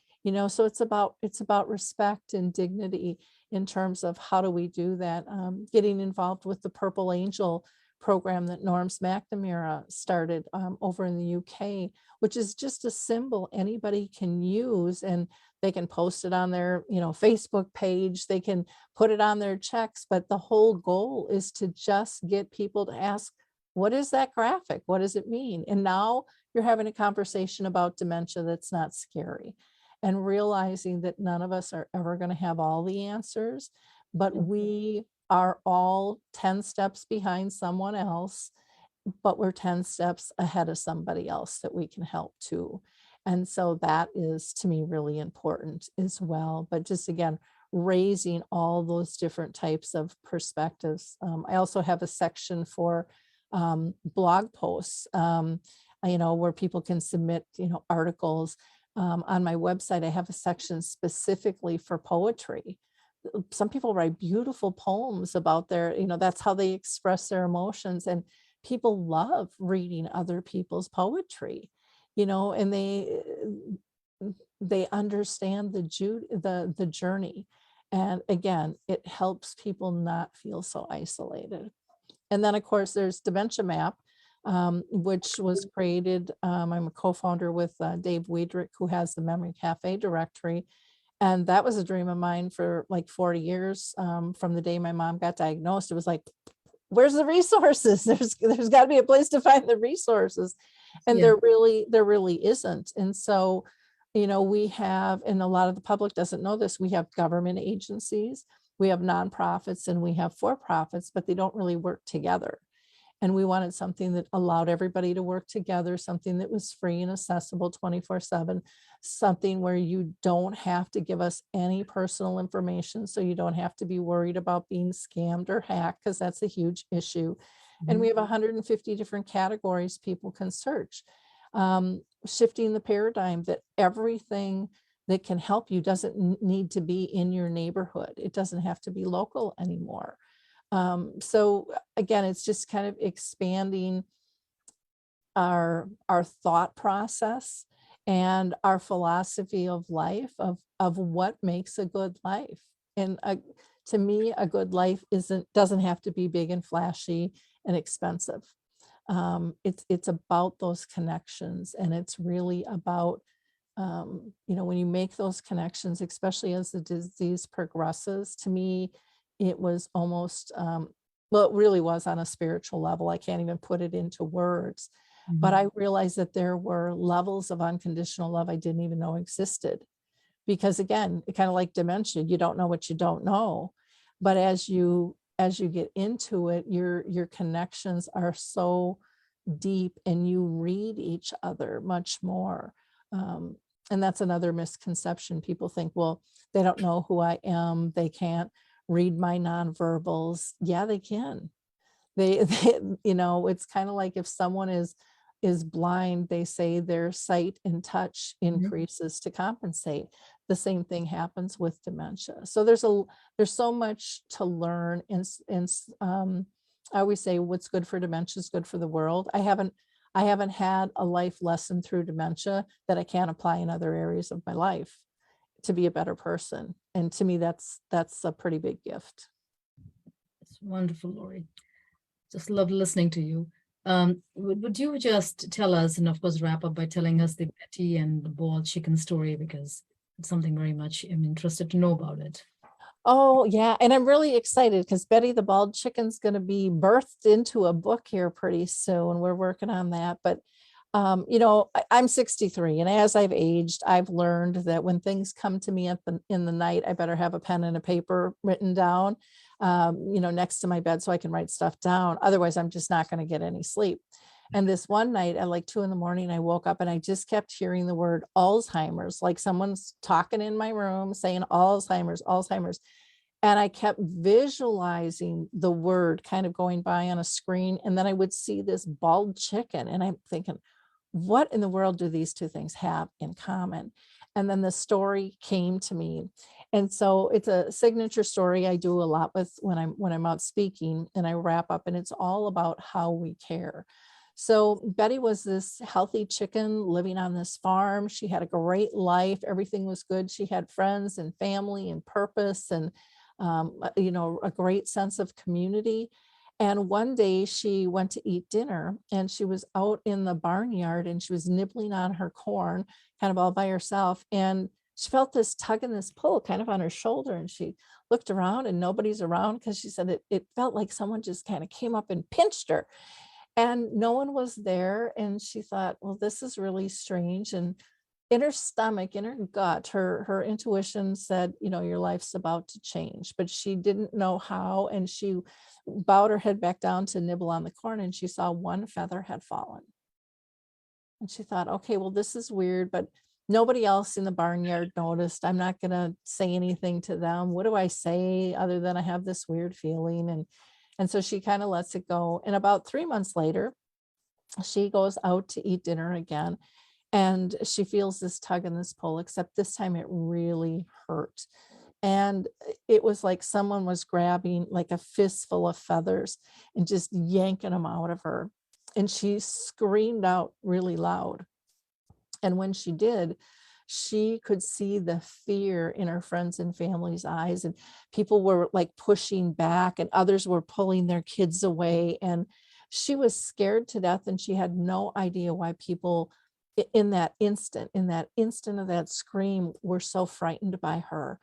Speaker 2: So it's about respect and dignity in terms of how do we do that. Getting involved with the Purple Angel program that Norms McNamara started over in the UK, which is just a symbol anybody can use, and they can post it on their Facebook page, they can put it on their checks, but the whole goal is to just get people to ask, what is that graphic? What does it mean? And now you're having a conversation about dementia that's not scary, and realizing that none of us are ever going to have all the answers, but we are all 10 steps behind someone else, but we're 10 steps ahead of somebody else that we can help too. And so that is, to me, really important as well. But just again, raising all those different types of perspectives. I also have a section for blog posts, where people can submit, articles. On my website, I have a section specifically for poetry, some people write beautiful poems about their, that's how they express their emotions. And people love reading other people's poetry, and they understand the journey. And again, it helps people not feel so isolated. And then, of course, there's Dementia Map, which was created. I'm a co-founder with Dave Weidrich, who has the Memory Cafe directory. And that was a dream of mine for like 40 years. From the day my mom got diagnosed, it was like, where's the resources? There's got to be a place to find the resources. And
Speaker 1: Yeah.
Speaker 2: there really isn't. And so, we have, and a lot of the public doesn't know this, we have government agencies, we have nonprofits, and we have for-profits, but they don't really work together. And we wanted something that allowed everybody to work together, something that was free and accessible 24/7, something where you don't have to give us any personal information. So you don't have to be worried about being scammed or hacked, because that's a huge issue. And we have 150 different categories people can search. Shifting the paradigm that everything that can help you doesn't need to be in your neighborhood. It doesn't have to be local anymore. So again, it's just kind of expanding our thought process and our philosophy of life, of what makes a good life. And to me, a good life doesn't have to be big and flashy and expensive. It's about those connections, and it's really about when you make those connections, especially as the disease progresses. To me, it was almost, well, it really was on a spiritual level. I can't even put it into words, but I realized that there were levels of unconditional love I didn't even know existed. Because again, kind of like dementia, you don't know what you don't know. But as you get into it, your connections are so deep, and you read each other much more. And that's another misconception. People think, well, they don't know who I am, they can't read my nonverbals. Yeah, they can. They it's kind of like if someone is blind, they say their sight and touch increases to compensate. The same thing happens with dementia. So there's so much to learn. And I always say what's good for dementia is good for the world. I haven't had a life lesson through dementia that I can't apply in other areas of my life to be a better person. And to me, that's a pretty big gift.
Speaker 1: It's wonderful, Lori. Just love listening to you. Would you just tell us, and of course wrap up by telling us the Betty and the boiled chicken story, because it's something very much I'm interested to know about it.
Speaker 2: Oh yeah, and I'm really excited because Betty the Bald Chicken's going to be birthed into a book here pretty soon. We're working on that, but I'm 63, and as I've aged, I've learned that when things come to me in the night, I better have a pen and a paper written down, next to my bed so I can write stuff down. Otherwise, I'm just not going to get any sleep. And this one night at like 2 a.m, I woke up and I just kept hearing the word Alzheimer's, like someone's talking in my room saying Alzheimer's, Alzheimer's. And I kept visualizing the word kind of going by on a screen. And then I would see this bald chicken. And I'm thinking, what in the world do these two things have in common? And then the story came to me. And so it's a signature story I do a lot with when I'm out speaking, and I wrap up, and it's all about how we care. So Betty was this healthy chicken living on this farm. She had a great life. Everything was good. She had friends and family and purpose, and a great sense of community. And one day she went to eat dinner, and she was out in the barnyard, and she was nibbling on her corn kind of all by herself. And she felt this tug and this pull kind of on her shoulder, and she looked around and nobody's around, because she said it felt like someone just kind of came up and pinched her, and no one was there. And she thought, well, this is really strange. And in her stomach, in her gut, her intuition said, your life's about to change, but she didn't know how. And she bowed her head back down to nibble on the corn, and she saw one feather had fallen. And she thought, okay, well, this is weird, but nobody else in the barnyard noticed. I'm not going to say anything to them. What do I say other than I have this weird feeling? And so she kind of lets it go. And about 3 months later, she goes out to eat dinner again, and she feels this tug and this pull, except this time it really hurt. And it was like someone was grabbing like a fistful of feathers and just yanking them out of her. And she screamed out really loud. And when she did, she could see the fear in her friends and family's eyes, and people were like pushing back and others were pulling their kids away. And she was scared to death, and she had no idea why people in that instant of that scream were so frightened by her.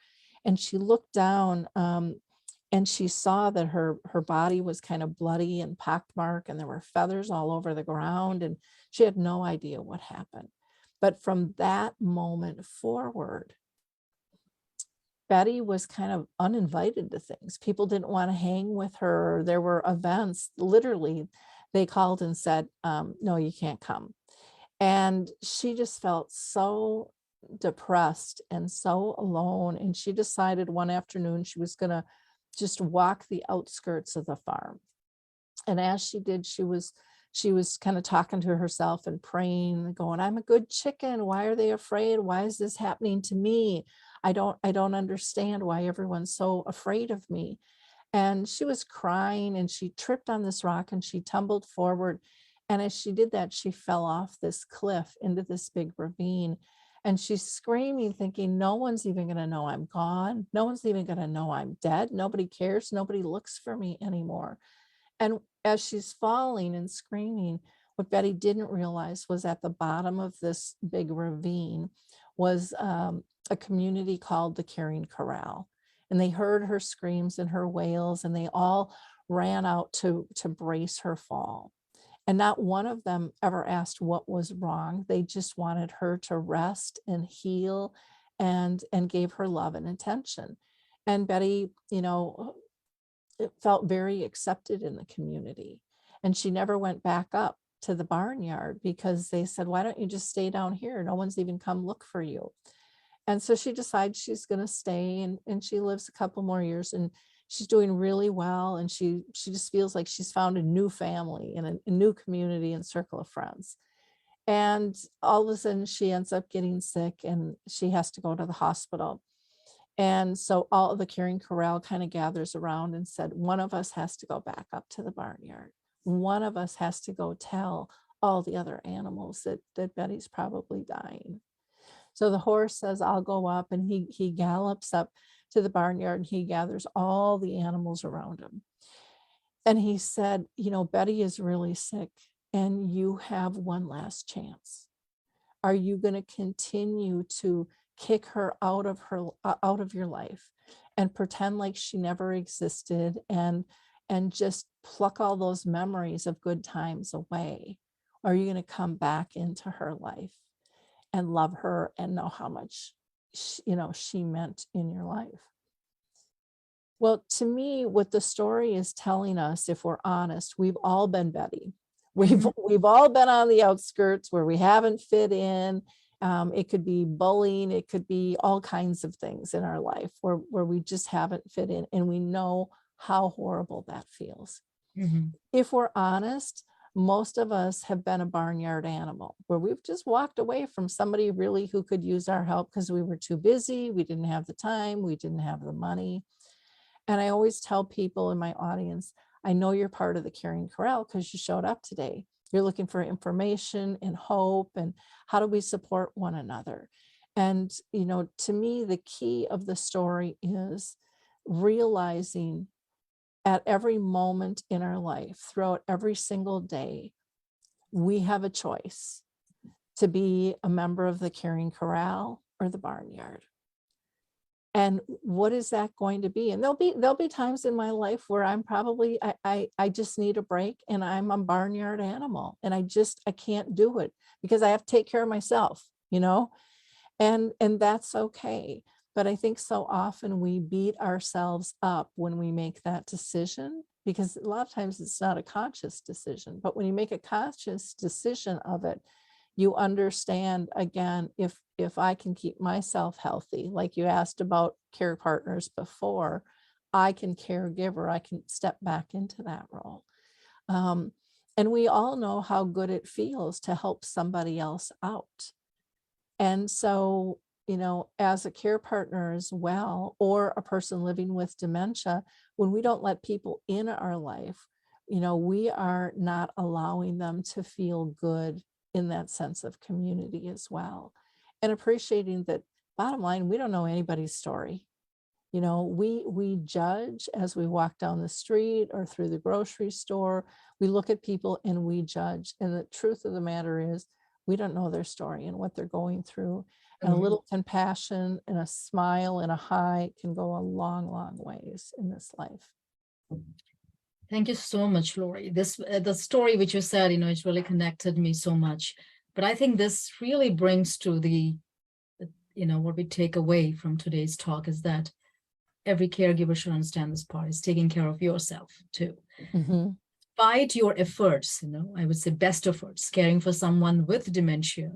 Speaker 2: And she looked down, and she saw that her body was kind of bloody and pockmarked, and there were feathers all over the ground, and she had no idea what happened. But from that moment forward, Betty was kind of uninvited to things. People didn't want to hang with her. There were events, literally, they called and said, no, you can't come. And she just felt so depressed and so alone. And she decided one afternoon she was going to just walk the outskirts of the farm. And as she did, she was kind of talking to herself and praying, going, I'm a good chicken. Why are they afraid? Why is this happening to me? I don't understand why everyone's so afraid of me. And she was crying, and she tripped on this rock and she tumbled forward. And as she did that, she fell off this cliff into this big ravine. And she's screaming, thinking, no one's even going to know I'm gone. No one's even going to know I'm dead. Nobody cares. Nobody looks for me anymore. And as she's falling and screaming, what Betty didn't realize was at the bottom of this big ravine was a community called the Caring Corral. And they heard her screams and her wails, and they all ran out to brace her fall. And not one of them ever asked what was wrong. They just wanted her to rest and heal, and gave her love and attention. And Betty, it felt very accepted in the community. And she never went back up to the barnyard because they said, why don't you just stay down here? No one's even come look for you. And so she decides she's going to stay, and she lives a couple more years, and she's doing really well. And she just feels like she's found a new family and a new community and circle of friends. And all of a sudden she ends up getting sick, and she has to go to the hospital. And so all of the Caring Corral kind of gathers around and said, one of us has to go back up to the barnyard. One of us has to go tell all the other animals that Betty's probably dying. So the horse says, I'll go up, and he gallops up to the barnyard, and he gathers all the animals around him. And he said, Betty is really sick, and you have one last chance. Are you going to continue to kick her out of your life and pretend like she never existed, and just pluck all those memories of good times away? Or are you going to come back into her life and love her and know how much she meant in your life? Well, to me, what the story is telling us, if we're honest, we've all been Betty. We've all been on the outskirts where we haven't fit in. It could be bullying. It could be all kinds of things in our life where we just haven't fit in, and we know how horrible that feels.
Speaker 1: Mm-hmm.
Speaker 2: If we're honest, most of us have been a barnyard animal where we've just walked away from somebody really who could use our help because we were too busy. We didn't have the time. We didn't have the money. And I always tell people in my audience, I know you're part of the Caring Corral because you showed up today. You're looking for information and hope, and how do we support one another? And, to me, the key of the story is realizing at every moment in our life, throughout every single day, we have a choice to be a member of the Caring Corral or the barnyard. And what is that going to be? And there'll be times in my life where I'm probably, I just need a break, and I'm a barnyard animal, and I can't do it because I have to take care of myself, and that's okay. But I think so often we beat ourselves up when we make that decision, because a lot of times it's not a conscious decision. But when you make a conscious decision of it, you understand, again, if I can keep myself healthy, like you asked about care partners before, I can caregiver, I can step back into that role. And we all know how good it feels to help somebody else out. And so as a care partner as well, or a person living with dementia, when we don't let people in our life, we are not allowing them to feel good in that sense of community as well. And appreciating that, bottom line, we don't know anybody's story. We judge as we walk down the street or through the grocery store. We look at people and we judge. And the truth of the matter is, we don't know their story and what they're going through. And a little compassion and a smile and a hi can go a long, long ways in this life.
Speaker 1: Thank you so much, Lori. The story which you said, it really connected me so much. But I think this really brings to the what we take away from today's talk is that every caregiver should understand this part is taking care of yourself too. Despite your efforts, I would say best efforts, caring for someone with dementia,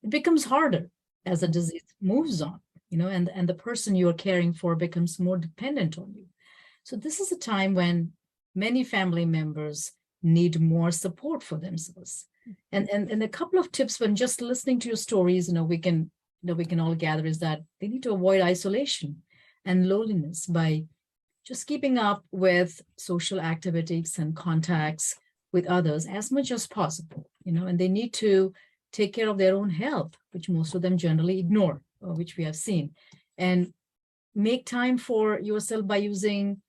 Speaker 1: it becomes harder as the disease moves on, and the person you are caring for becomes more dependent on you. So this is a time when many family members need more support for themselves. And a couple of tips when just listening to your stories, we can all gather is that they need to avoid isolation and loneliness by just keeping up with social activities and contacts with others as much as possible, and they need to take care of their own health, which most of them generally ignore, which we have seen, and make time for yourself by using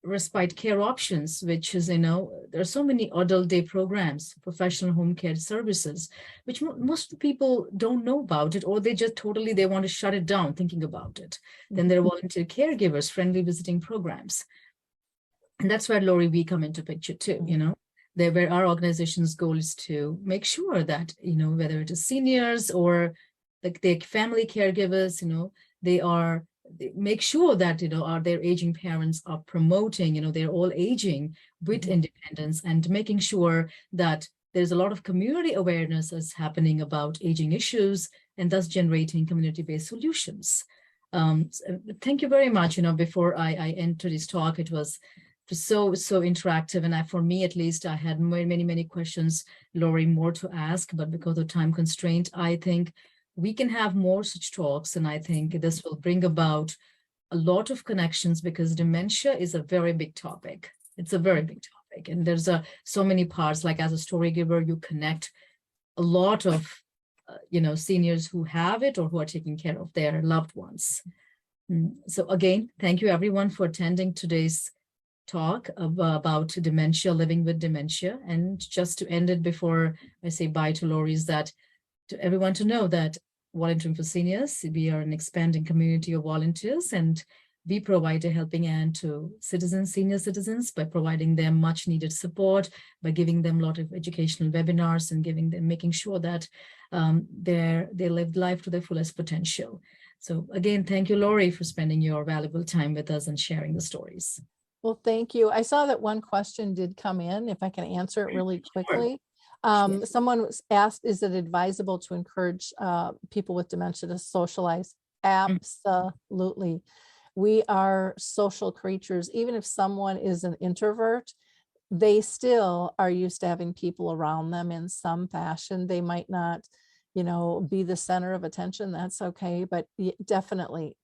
Speaker 1: respite care options, which is, there are so many adult day programs, professional home care services, which most people don't know about it, or they just they want to shut it down thinking about it. Then there are volunteer caregivers, friendly visiting programs. And that's where, Lori, we come into picture too, where our organization's goal is to make sure that, whether it is seniors or like their family caregivers, they make sure that, their aging parents are promoting, they're all aging with independence and making sure that there's a lot of community awareness that's happening about aging issues and thus generating community-based solutions. Thank you very much. Before I end today's talk, it was so interactive, and for me at least, I had many questions, Lori, more to ask, but because of time constraint, I think we can have more such talks, and I think this will bring about a lot of connections because dementia is a very big topic. It's a very big topic, and there's so many parts. Like as a story giver, you connect a lot of seniors who have it or who are taking care of their loved ones. So again, thank you everyone for attending today's talk about dementia, living with dementia. And just to end it before I say bye to Lori, is that to everyone to know that Volunteering for Seniors, we are an expanding community of volunteers, and we provide a helping hand to senior citizens by providing them much needed support, by giving them a lot of educational webinars and making sure that they live life to their fullest potential. So again, thank you, Lori, for spending your valuable time with us and sharing the stories.
Speaker 2: Well, thank you. I saw that one question did come in, if I can answer it really quickly. Sure. Someone was asked, is it advisable to encourage people with dementia to socialize? Absolutely. We are social creatures. Even if someone is an introvert, they still are used to having people around them in some fashion. They might not, be the center of attention. That's okay. But definitely,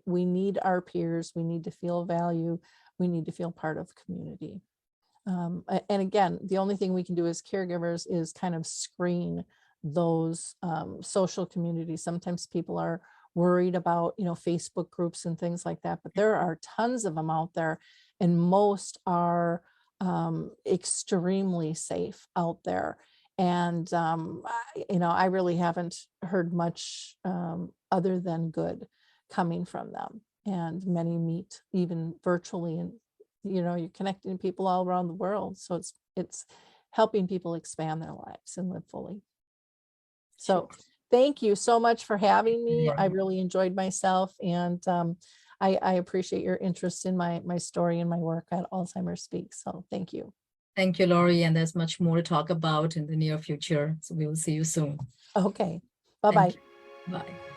Speaker 2: we need our peers. We need to feel value. We need to feel part of community. And again, the only thing we can do as caregivers is kind of screen those social communities. Sometimes people are worried about, Facebook groups and things like that, but there are tons of them out there, and most are extremely safe out there. And, I really haven't heard much other than good coming from them. And many meet even virtually, and you're connecting people all around the world. So it's helping people expand their lives and live fully. So thank you so much for having me. I really enjoyed myself, and I appreciate your interest in my story and my work at Alzheimer's Speaks. So thank you.
Speaker 1: Thank you, Lori. And there's much more to talk about in the near future. So we will see you soon.
Speaker 2: Okay. Bye-bye.
Speaker 1: Bye.